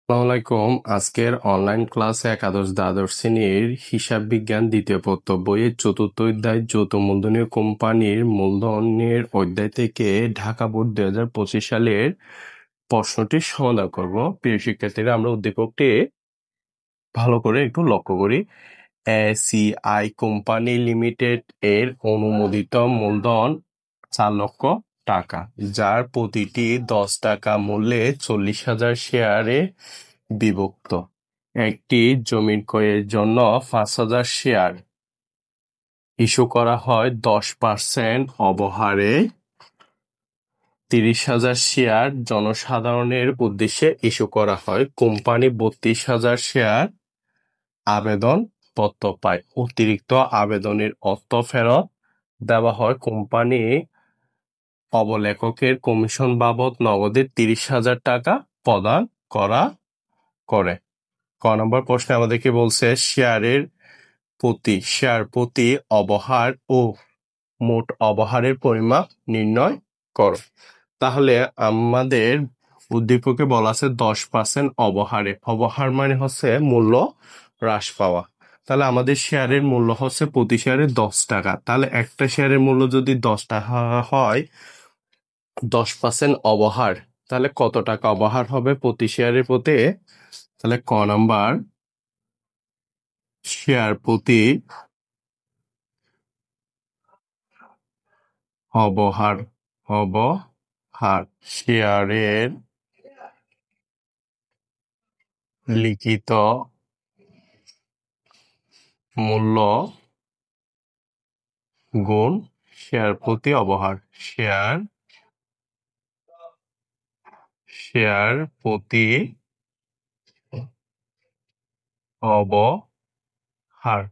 আসসালামু আলাইকুম। আজকের অনলাইন ক্লাসে একাদশ দ্বাদশ শ্রেণীর হিসাব বিজ্ঞান দ্বিতীয় পত্র বইয়ের চতুর্থ অধ্যায় যৌথ মূলধনীয় কোম্পানির মূলধনের অধ্যায় থেকে ঢাকা বোর্ড 2025 সালের প্রশ্নটির সমাধান করব। প্রিয় শিক্ষার্থীরা, আমরা উদ্দীপকটি ভালো করে একটু লক্ষ্য করি। এসিআই কোম্পানি লিমিটেড এর অনুমোদিত মূলধন 4 লক্ষ টাকা, যার প্রতিটি 10 টাকা মূল্যে 40,000 শেয়ারে বিভক্ত। একটি জমির ক্রয়ের জন্য 5,000 শেয়ার ইস্যু করা হয় 10% অবহারে। 30,000 শেয়ার জনসাধারণের উদ্দেশ্যে ইস্যু করা হয়। কোম্পানি 32,000 শেয়ার আবেদন পত্র পায়। অতিরিক্ত আবেদনের অর্থ ফেরত দেওয়া হয়। কোম্পানি অবলেখকের কমিশন বাবদ নগদে 30,000 টাকা প্রদান করে। ক নম্বর প্রশ্নে আমাদেরকে বলছে শেয়ার প্রতি অবহার ও মোট অবহারের পরিমাপ নির্ণয় করো। তাহলে আমাদের উদ্দীপকে বলা আছে 10% অবহারে। অবহার মানে হচ্ছে মূল্য হ্রাস পাওয়া। তাহলে আমাদের শেয়ারের মূল্য হচ্ছে প্রতি শেয়ারে 10 টাকা। তাহলে একটা শেয়ারের মূল্য যদি 10 টাকা হয়, 10% অবহার, তাহলে কত টাকা অবহার হবে প্রতি শেয়ারের প্রতি? তাহলে ক নাম্বার, শেয়ার প্রতি অবহার শেয়ারের লিখিত মূল্য গুণ শেয়ার প্রতি অবহার। শেয়ার প্রতি অবহার।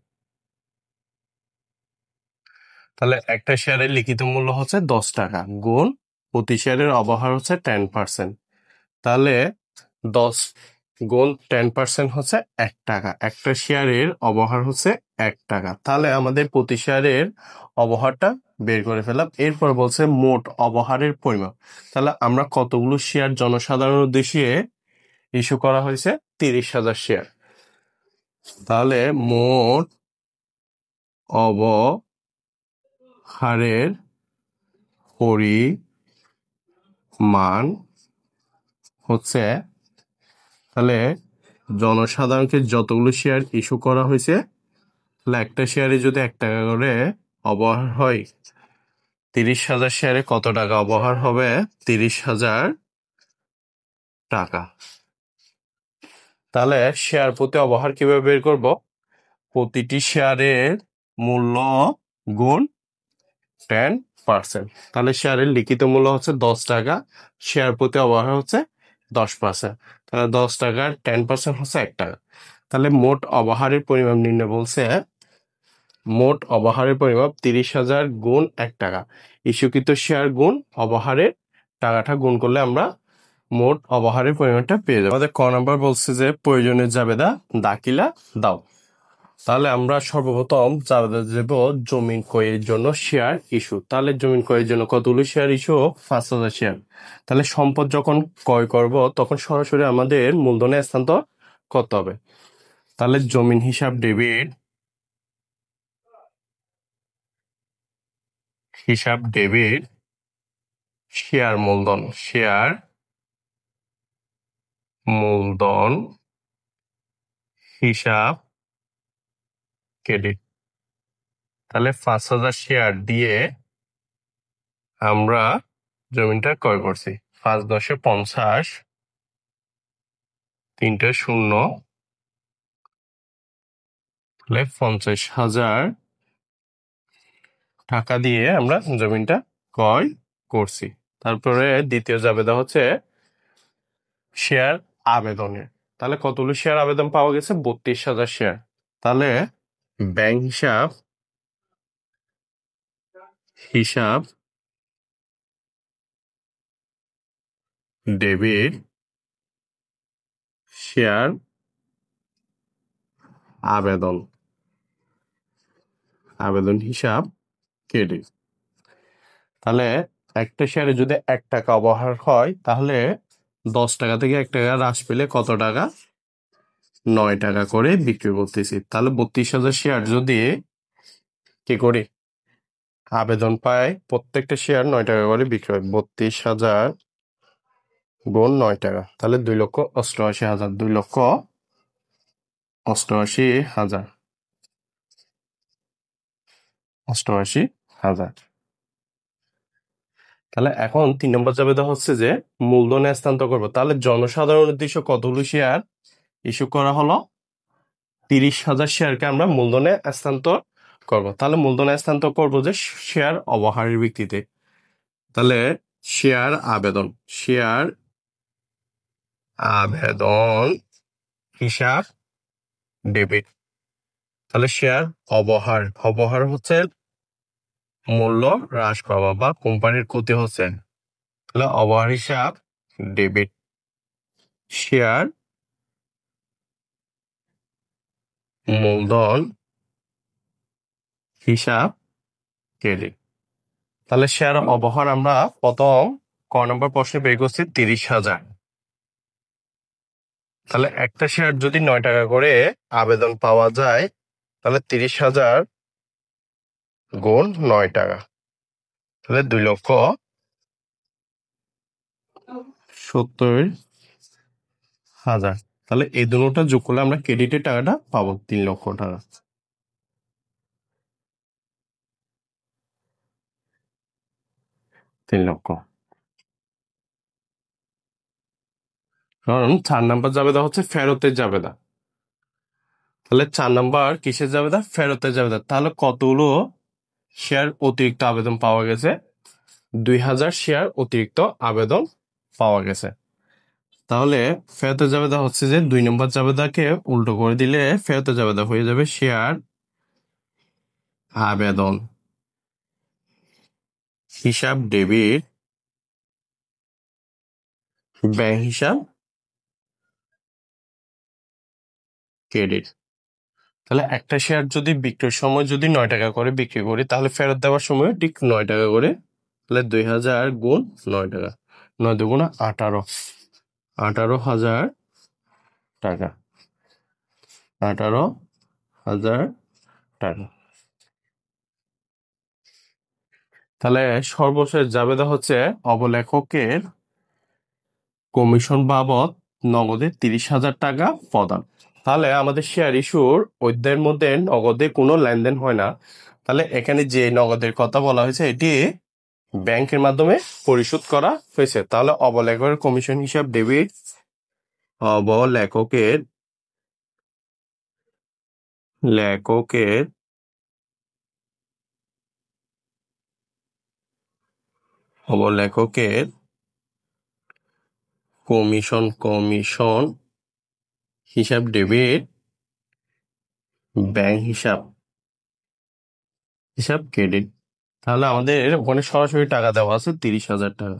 তাহলে একটা শেয়ারের লিখিত মূল্য হচ্ছে 10 টাকা গুণ প্রতি শেয়ারের অবহার হচ্ছে 10%। তাহলে 10 গুণ 10% হচ্ছে 1 টাকা। একটা শেয়ারের অবহার হচ্ছে 1 টাকা। তাহলে আমাদের প্রতি শেয়ারের অবহারটা বের করে ফেলাম। এরপর বলছে মোট অবহারের পরিমাপ। তাহলে আমরা কতগুলো শেয়ার জনসাধারণের উদ্দেশ্যে ইস্যু করা হয়েছে? 30,000 শেয়ার। তাহলে মোট অবহারের পরিমাণ হচ্ছে, তাহলে জনসাধারণকে যতগুলো শেয়ার ইস্যু করা হয়েছে, তাহলে একটা শেয়ারে যদি 1 টাকা করে অবহার হয়, 30,000 শেয়ারে কত টাকা অবহার হবে? 30,000 টাকা। তাহলে শেয়ার প্রতি অবহার কিভাবে বের করব? প্রতিটি শেয়ারের মূল্য গুণ 10%। তাহলে শেয়ারের লিখিত মূল্য হচ্ছে 10 টাকা, শেয়ার প্রতি অবহার হচ্ছে 10%। তাহলে 10 টাকার 10% হচ্ছে 1 টাকা। তাহলে মোট অবহারের পরিমাণ নির্ণয় বলছে, মোট অবহারের পরিমাপ 30,000 গুণ 1 টাকা। ইস্যুকৃত শেয়ার গুণ অবহারের টাকাটা গুণ করলে আমরা মোট অবহারের পরিমাণটা পেয়ে যাবো। আমাদের ক নাম্বার বলছে যে প্রয়োজনীয় জাবেদা দাখিলা দাও। তাহলে আমরা সর্বপ্রথম জাবেদা দেব জমিন ক্রয়ের জন্য শেয়ার ইস্যু। তাহলে জমিন ক্রয়ের জন্য কতগুলো শেয়ার ইস্যু? 5,000 শেয়ার। তাহলে সম্পদ যখন ক্রয় করব তখন সরাসরি আমাদের মূলধনে স্থানান্তর করতে হবে। তাহলে জমিন হিসাব ডেবিট শেয়ার মূলধন হিসাব ক্রেডিট। তাহলে 5,000 শেয়ার দিয়ে আমরা জমিনটা ক্রয় করছি। 5×10 = 50, 3টে 0, তাহলে 50,000 টাকা দিয়ে আমরা জমিনটা ক্রয় করছি। তারপরে দ্বিতীয় জাবেদা হচ্ছে শেয়ার আবেদনের। তাহলে কতগুলো শেয়ার আবেদন পাওয়া গেছে? 32,000 শেয়ার। তাহলে ব্যাংক হিসাব ডেবিট শেয়ার আবেদন হিসাব ক্রেডিট। তাহলে একটা শেয়ারে যদি 1 টাকা অবহার হয়, তাহলে 10 টাকা থেকে 1 টাকা হ্রাস পেলে কত টাকা? 9 টাকা করে বিক্রি করতেছি। তাহলে 32,000 শেয়ার যদি কি করি আবেদন পায়, প্রত্যেকটা শেয়ার 9 টাকা করে বিক্রি হয়। 32,000 গুণ 9 টাকা, তাহলে 2,88,000। 2,88,000, 88,000। তাহলে এখন 3 নম্বর জাবেদা হচ্ছে যে মূলধনে হস্তান্তর করবো। তাহলে জনসাধারণ উদ্দেশ্য কতগুলো শেয়ার ইস্যু করা হলো? 30,000 শেয়ারকে আমরা মূলধনে হস্তান্তর করব। তাহলে মূলধনে হস্তান্তর করবো যে শেয়ার অবহারের ভিত্তিতে। তাহলে শেয়ার আবেদন হিসাব ডেবিট। তাহলে শেয়ার অবহার হচ্ছে মূল্য হ্রাস পাওয়া বা কোম্পানির ক্ষতি হচ্ছে, তাহলে অবহার হিসাব ডেবিট। শেয়ার মূলধন হিসাব ক্রেডিট। তাহলে শেয়ার অবহার আমরা প্রথম নম্বর প্রশ্নে বের করছি 30,000। তাহলে একটা শেয়ার যদি 9 টাকা করে আবেদন পাওয়া যায়, তাহলে 30,000 গুণ 9 টাকা, তাহলে 2,70,000। তাহলে এই দুটোটা যোগ করলে আমরা ক্রেডিটের টাকাটা পাবো 3 লক্ষ টাকা। 3 লক্ষ। কারণ 4 নম্বর জাবেদা হচ্ছে ফেরতের জাবেদা। তাহলে 4 নম্বর কিসের জাবেদা? ফেরতের জাবেদা। তাহলে কতগুলো শেয়ার অতিরিক্ত আবেদন পাওয়া গেছে? 2,000 শেয়ার অতিরিক্ত আবেদন পাওয়া গেছে। তাহলে ফেরতের জাবেদা হচ্ছে যে 2 নম্বর জাবেদাকে উল্টো করে দিলে ফেরতের জাবেদা হয়ে যাবে শেয়ার আবেদন হিসাব ডেবিট, ব্যাংক হিসাব ক্রেডিট। তাহলে একটা শেয়ার যদি বিক্রির সময় যদি 9 টাকা করে বিক্রি করি, তাহলে ফেরত দেওয়ার সময় ঠিক 9 টাকা করে। তাহলে 2,000 গুণ 9 টাকা, 9 2 18, 18,000 টাকা, 18,000 টাকা। তাহলে সর্বশেষ জাবেদা হচ্ছে অবলেখকের কমিশন বাবদ নগদে 30,000 টাকা প্রদান। তাহলে আমাদের শেয়ার ইস্যুর অধ্যায়ের মধ্যে নগদে কোনো লেনদেন হয় না। তাহলে এখানে যে নগদের কথা বলা হয়েছে এটি ব্যাংকের মাধ্যমে পরিশোধ করা হয়েছে। তাহলে অবলেখকের কমিশন হিসাব ডেবিট, অবলেখকের লেখকের অবলেখকের কমিশন হিসাব ডেবিট, ব্যাংক হিসাব ক্রেডিট। তাহলে আমাদের ওখানে সরাসরি টাকা দেওয়া আছে 30,000 টাকা।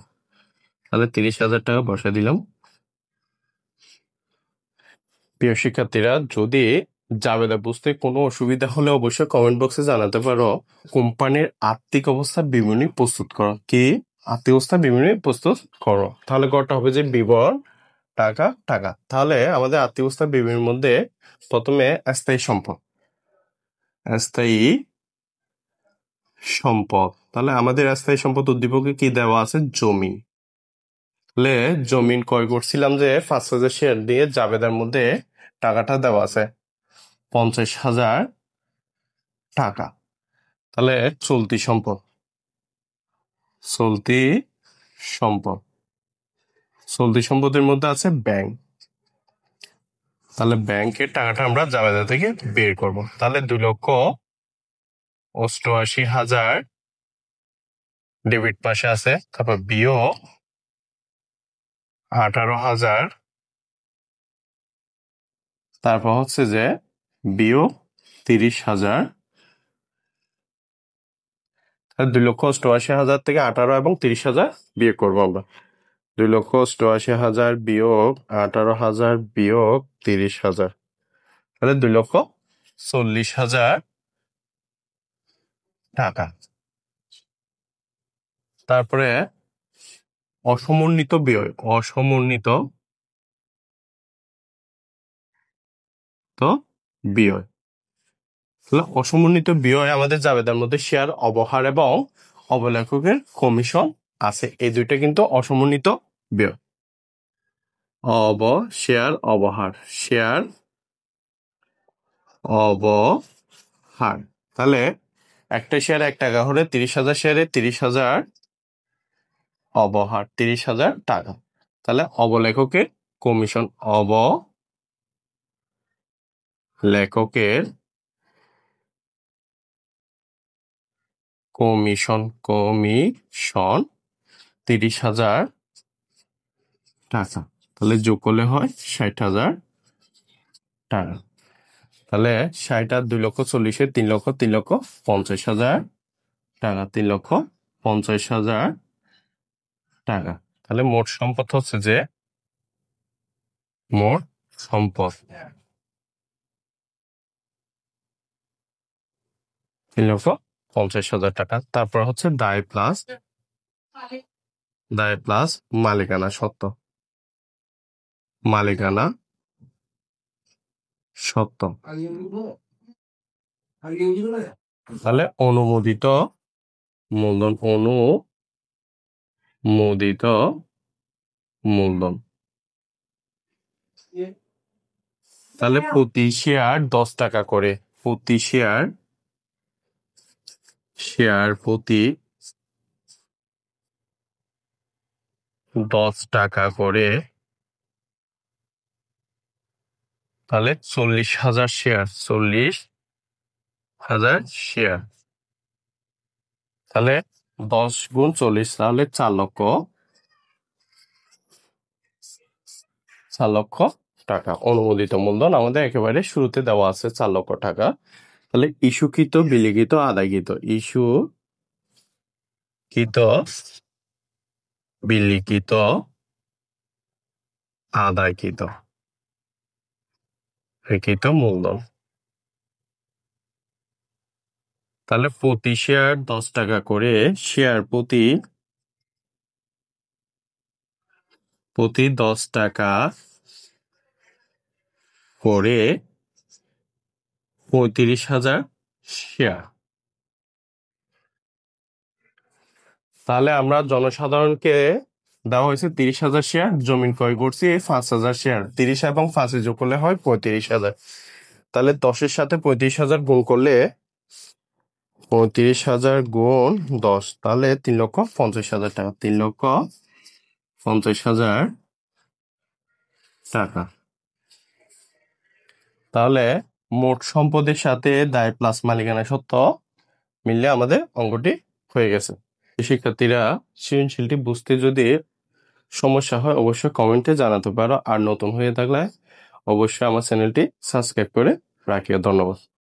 তাহলে 30,000 টাকা বসে দিলাম। প্রিয় শিক্ষার্থীরা, যদি জাবেদা বুঝতে কোনো অসুবিধা হলে অবশ্যই কমেন্ট বক্সে জানাতে পারো। কোম্পানির আর্থিক অবস্থা বিবরণী প্রস্তুত করো। কি আর্থিক অবস্থা বিবরণী প্রস্তুত করো। তাহলে গড়টা হবে যে বিবরণ টাকা। তাহলে আমাদের আর্থিক অবস্থা বিবরণীর মধ্যে প্রথমে স্থায়ী সম্পদ। তাহলে আমাদের স্থায়ী সম্পদ উদ্দীপকে কি দেওয়া আছে? জমি। তাহলে জমিন ক্রয় করছিলাম যে 5,000 শেয়ার দিয়ে, জাবেদার মধ্যে টাকাটা দেওয়া আছে 50,000 টাকা। তাহলে চলতি সম্পদ চলতি সম্পদের মধ্যে আছে ব্যাংক। তাহলে ব্যাংকের টাকাটা আমরা জাবেদা থেকে বের করব। তাহলে 2,88,000 ডেবিট পাশে আছে, তারপর বিয়োগ 18,000, তারপর হচ্ছে যে বিয়োগ 30,000। 2,88,000 থেকে 18 এবং 30,000 বিয়োগ করবো আমরা। 2,88,000 বিয়োগ 18,000 বিয়োগ 30,000, তাহলে 2,40,000 টাকা। তারপরে অসমন্বিত ব্যয়, অসমন্বিত তো ব্যয়। তাহলে অসমন্বিত ব্যয় আমাদের জাবেদার মধ্যে শেয়ার অবহার এবং অবলেখকের কমিশন আছে, এই দুইটা কিন্তু অসমন্বিত ব্যয়। শেয়ার অবহার, শেয়ার অবহার। তাহলে একটা শেয়ার 1 টাকা হলে 30,000 শেয়ারে 30,000 অবহার, 30,000 টাকা। তাহলে অবলেখকের কমিশন, অবলেখকের কমিশন, 30,000 টাকা। তাহলে যোগ করলে হয় 60,000 টাকা। তাহলে 60 আর 2,40,000 3,50,000 টাকা, 3,50,000 টাকা। তাহলে মোট সম্পদ হচ্ছে যে, মোট সম্পদ 3,50,000 টাকা। তারপর হচ্ছে দায় প্লাস মালিকানা সত্ত্ব, মালিকানা সত্ত্ব। তাহলে অনুমোদিত মূলধন, অনুমোদিত মূলধন। তাহলে প্রতি শেয়ার 10 টাকা করে, প্রতি শেয়ার প্রতি 10 টাকা করে। তাহলে 40,000 শেয়ার, 40,000 শেয়ার। তাহলে 10 গুণ 40, তাহলে 4 লক্ষ টাকা অনুমোদিত মূলধন আমাদের একেবারে শুরুতে দেওয়া আছে, 4 লক্ষ টাকা। তাহলে ইস্যুকৃত, বিলিখিত, আদায়কৃত, ইস্যুকৃত, বিলিখিত, আদায়কৃত মূলধন। তাহলে প্রতি শেয়ার 10 টাকা করে, শেয়ার প্রতি 10 টাকা করে 35,000 শেয়ার। তাহলে আমরা জনসাধারণকে দেওয়া হয়েছে 30,000 শেয়ার, জমিন ক্রয় করছি 5,000 শেয়ার, 30 এবং 5 যোগ করলে হয় 35,000। তাহলে 10-এর সাথে 35,000 গুণ করলে 35,000 গুণ 10, তাহলে 3,50,000 টাকা, 3,50,000 টাকা। তাহলে মোট সম্পদের সাথে দায় প্লাস মালিকানা সত্ত্ব মিললে আমাদের অঙ্কটি হয়ে গেছে। শিক্ষার্থীরা সৃজনশীলটি বুঝতে যদি সমস্যা হয় অবশ্যই কমেন্টে জানাতে পারো, আর নতুন হয়ে থাকলে অবশ্যই আমার চ্যানেলটি সাবস্ক্রাইব করে রাখিও। ধন্যবাদ।